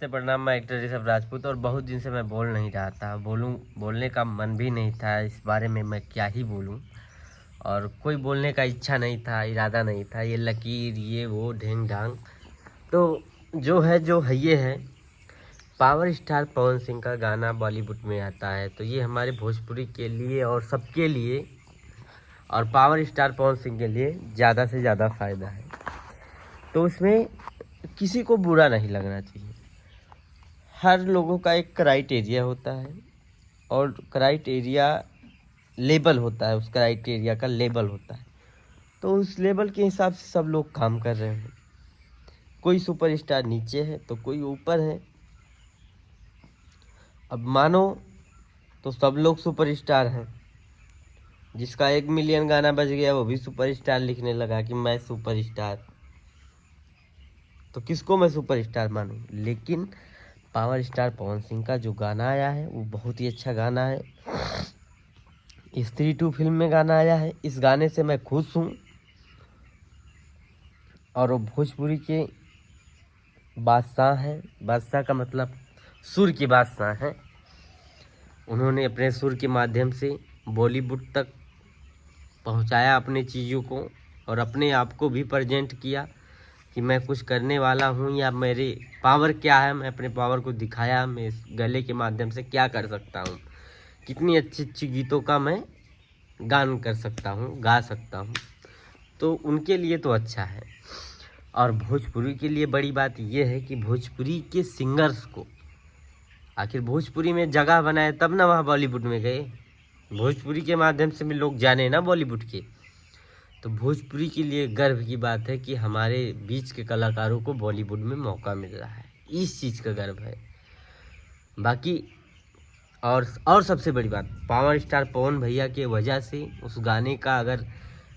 से प्रणाम। मैं एक्टर ऋषभ राजपूत और बहुत दिन से मैं बोल नहीं रहा था, बोलने का मन भी नहीं था। इस बारे में मैं क्या ही बोलूं, और कोई बोलने का इच्छा नहीं था, इरादा नहीं था। ये लकीर, ये वो ढेंग ढांग तो जो है ये है। पावर स्टार पवन सिंह का गाना बॉलीवुड में आता है तो ये हमारे भोजपुरी के लिए और सबके लिए, और पावर स्टार पवन सिंह के लिए ज़्यादा से ज़्यादा फ़ायदा है। तो इसमें किसी को बुरा नहीं लगना चाहिए। हर लोगों का एक क्राइटेरिया होता है और क्राइटेरिया लेबल होता है, उस क्राइटेरिया का लेबल होता है। तो उस लेबल के हिसाब से सब लोग काम कर रहे हैं। कोई सुपरस्टार नीचे है तो कोई ऊपर है। अब मानो तो सब लोग सुपरस्टार हैं। जिसका 1 मिलियन गाना बज गया वो भी सुपरस्टार लिखने लगा कि मैं सुपरस्टार। तो किसको मैं सुपरस्टार मानूं? लेकिन पावर स्टार पवन सिंह का जो गाना आया है वो बहुत ही अच्छा गाना है। स्त्री 2 फिल्म में गाना आया है। इस गाने से मैं खुश हूँ। और वो भोजपुरी के बादशाह हैं। बादशाह का मतलब सुर के बादशाह हैं। उन्होंने अपने सुर के माध्यम से बॉलीवुड तक पहुंचाया अपनी चीज़ों को, और अपने आप को भी प्रेजेंट किया कि मैं कुछ करने वाला हूं, या मेरे पावर क्या है। मैं अपने पावर को दिखाया, मैं इस गले के माध्यम से क्या कर सकता हूं, कितनी अच्छी अच्छी गीतों का मैं गान कर सकता हूं, गा सकता हूं। तो उनके लिए तो अच्छा है। और भोजपुरी के लिए बड़ी बात यह है कि भोजपुरी के सिंगर्स को, आखिर भोजपुरी में जगह बनाए तब ना वहाँ बॉलीवुड में गए। भोजपुरी के माध्यम से भी लोग जाने ना बॉलीवुड के। तो भोजपुरी के लिए गर्व की बात है कि हमारे बीच के कलाकारों को बॉलीवुड में मौका मिल रहा है। इस चीज़ का गर्व है। बाकी और सबसे बड़ी बात, पावर स्टार पवन भैया के वजह से उस गाने का अगर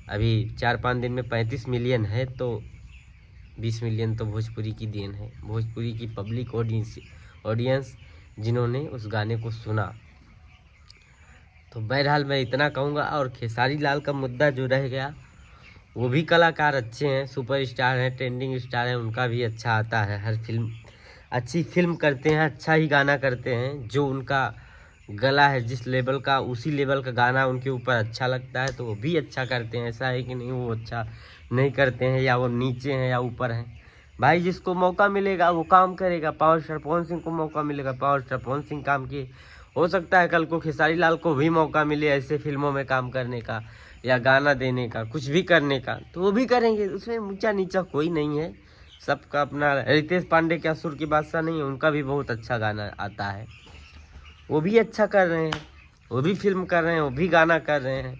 अभी 4-5 दिन में 35 मिलियन है तो 20 मिलियन तो भोजपुरी की देन है। भोजपुरी की पब्लिक ऑडियंस जिन्होंने उस गाने को सुना। तो बहरहाल मैं इतना कहूँगा। और खेसारी लाल का मुद्दा जो रह गया, वो भी कलाकार अच्छे हैं, सुपरस्टार हैं, ट्रेंडिंग स्टार हैं। उनका भी अच्छा आता है। हर फिल्म अच्छी फिल्म करते हैं, अच्छा ही गाना करते हैं। जो उनका गला है जिस लेवल का, उसी लेवल का गाना उनके ऊपर अच्छा लगता है तो वो भी अच्छा करते हैं। ऐसा है कि नहीं वो अच्छा नहीं करते हैं, या वो नीचे हैं या ऊपर हैं। भाई जिसको मौका मिलेगा वो काम करेगा। पावर स्टार पवन सिंह को मौका मिलेगा, पावर स्टार पवन सिंह काम किए। हो सकता है कल को खेसारी लाल को भी मौका मिले ऐसे फिल्मों में काम करने का, या गाना देने का, कुछ भी करने का, तो वो भी करेंगे। उसमें ऊंचा नीचा कोई नहीं है। सबका अपना। रितेश पांडे क्या सुर की बादशाह नहीं है? उनका भी बहुत अच्छा गाना आता है। वो भी अच्छा कर रहे हैं, वो भी फिल्म कर रहे हैं, वो भी गाना कर रहे हैं,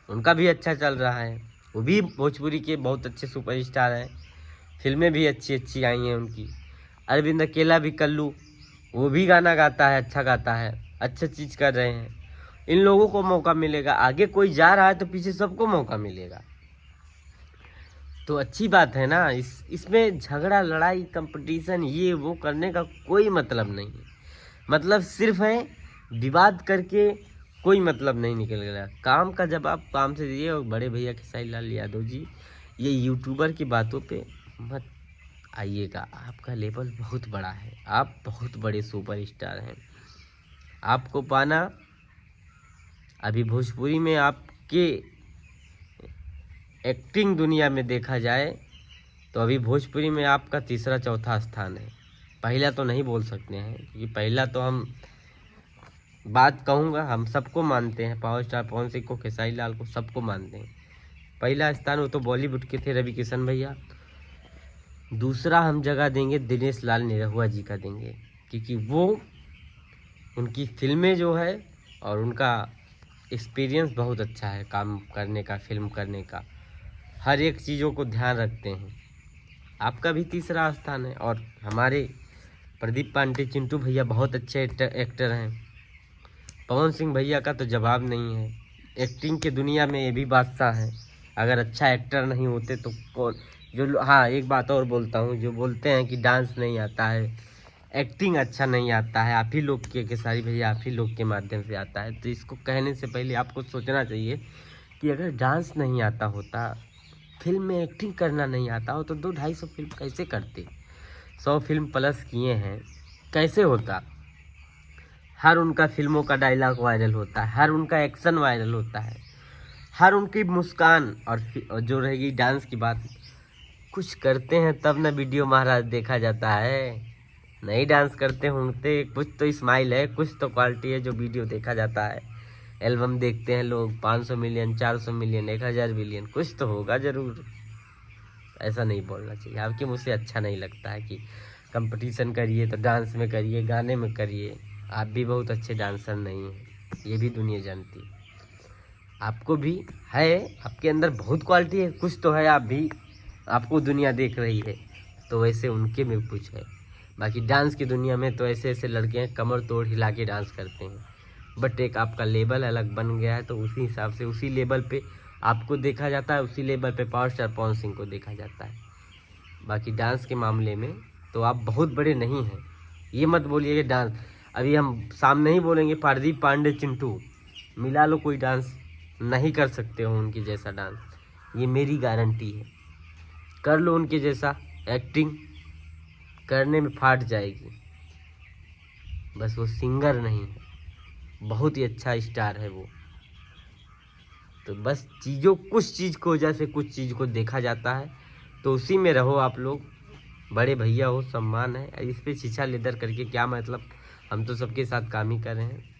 उनका भी अच्छा चल रहा है। वो भी भोजपुरी के बहुत अच्छे सुपरस्टार हैं। फिल्में भी अच्छी अच्छी आई हैं उनकी। अरविंद अकेला भी कल्लू, वो भी गाना गाता है, अच्छा गाता है, अच्छा चीज़ कर रहे हैं। इन लोगों को मौका मिलेगा। आगे कोई जा रहा है तो पीछे सबको मौका मिलेगा। तो अच्छी बात है ना। इसमें झगड़ा, लड़ाई, कंपटीशन, ये वो करने का कोई मतलब नहीं है। मतलब सिर्फ है विवाद करके कोई मतलब नहीं निकल गया। काम का जवाब काम से दीजिए। और बड़े भैया खेसारी लाल यादव जी, ये यूट्यूबर की बातों पे मत आइएगा। आपका लेवल बहुत बड़ा है, आप बहुत बड़े सुपरस्टार हैं। आपको पाना अभी भोजपुरी में, आपके एक्टिंग दुनिया में देखा जाए तो अभी भोजपुरी में आपका तीसरा चौथा स्थान है। पहला तो नहीं बोल सकते हैं, क्योंकि पहला तो हम बात कहूँगा, हम सबको मानते हैं। पावर स्टार पवन सिंह को, खेसारी लाल को, सबको मानते हैं। पहला स्थान वो तो बॉलीवुड के थे, रवि किशन भैया। दूसरा हम जगह देंगे दिनेश लाल निरहुआ जी का देंगे, क्योंकि वो, उनकी फिल्में जो है और उनका एक्सपीरियंस बहुत अच्छा है काम करने का, फिल्म करने का। हर एक चीज़ों को ध्यान रखते हैं। आपका भी तीसरा स्थान है। और हमारे प्रदीप पांडे, चिंटू भैया बहुत अच्छे एक्टर हैं। पवन सिंह भैया का तो जवाब नहीं है। एक्टिंग के दुनिया में ये भी बादशाह हैं। अगर अच्छा एक्टर नहीं होते तो कौन? हाँ, एक बात और बोलता हूँ। जो बोलते हैं कि डांस नहीं आता है, एक्टिंग अच्छा नहीं आता है, आप ही लोग के खेसारी भैया, आप ही लोग के माध्यम से आता है। तो इसको कहने से पहले आपको सोचना चाहिए कि अगर डांस नहीं आता होता, फिल्म में एक्टिंग करना नहीं आता हो, तो 200-250 फिल्म कैसे करते? 100 फिल्म प्लस किए हैं, कैसे होता? हर उनका फिल्मों का डायलॉग वायरल होता है, हर उनका एक्शन वायरल होता है, हर उनकी मुस्कान। और जो रहेगी डांस की बात, कुछ करते हैं तब ना वीडियो महाराज देखा जाता है। नहीं डांस करते होंगे, कुछ तो स्माइल है, कुछ तो क्वालिटी है जो वीडियो देखा जाता है। एल्बम देखते हैं लोग 500 मिलियन, 400 मिलियन, 1000 मिलियन, कुछ तो होगा ज़रूर। ऐसा नहीं बोलना चाहिए, आपके मुँह से अच्छा नहीं लगता है कि कंपटीशन करिए तो डांस में करिए, गाने में करिए। आप भी बहुत अच्छे डांसर नहीं हैं, ये भी दुनिया जानती है। आपको भी है, आपके अंदर बहुत क्वालिटी है, कुछ तो है, आप भी, आपको दुनिया देख रही है, तो वैसे उनके में कुछ है। बाकी डांस की दुनिया में तो ऐसे ऐसे लड़के हैं कमर तोड़ हिला के डांस करते हैं, बट एक आपका लेवल अलग बन गया है, तो उसी हिसाब से उसी लेवल पे आपको देखा जाता है, उसी लेवल पे पावर स्टार पवन सिंह को देखा जाता है। बाकी डांस के मामले में तो आप बहुत बड़े नहीं हैं, ये मत बोलिए कि डांस, अभी हम सामने ही बोलेंगे पारदीप पांडे, चिंटू, मिला लो, कोई डांस नहीं कर सकते हो उनके जैसा डांस, ये मेरी गारंटी है। कर लो उनके जैसा, एक्टिंग करने में फाट जाएगी। बस वो सिंगर नहीं है, बहुत ही अच्छा स्टार है वो। तो बस चीज़ों, कुछ चीज़ को वजह से कुछ चीज़ को देखा जाता है, तो उसी में रहो आप लोग। बड़े भैया हो, सम्मान है, इस पे शीशा लेदर करके क्या मतलब, हम तो सबके साथ काम ही कर रहे हैं।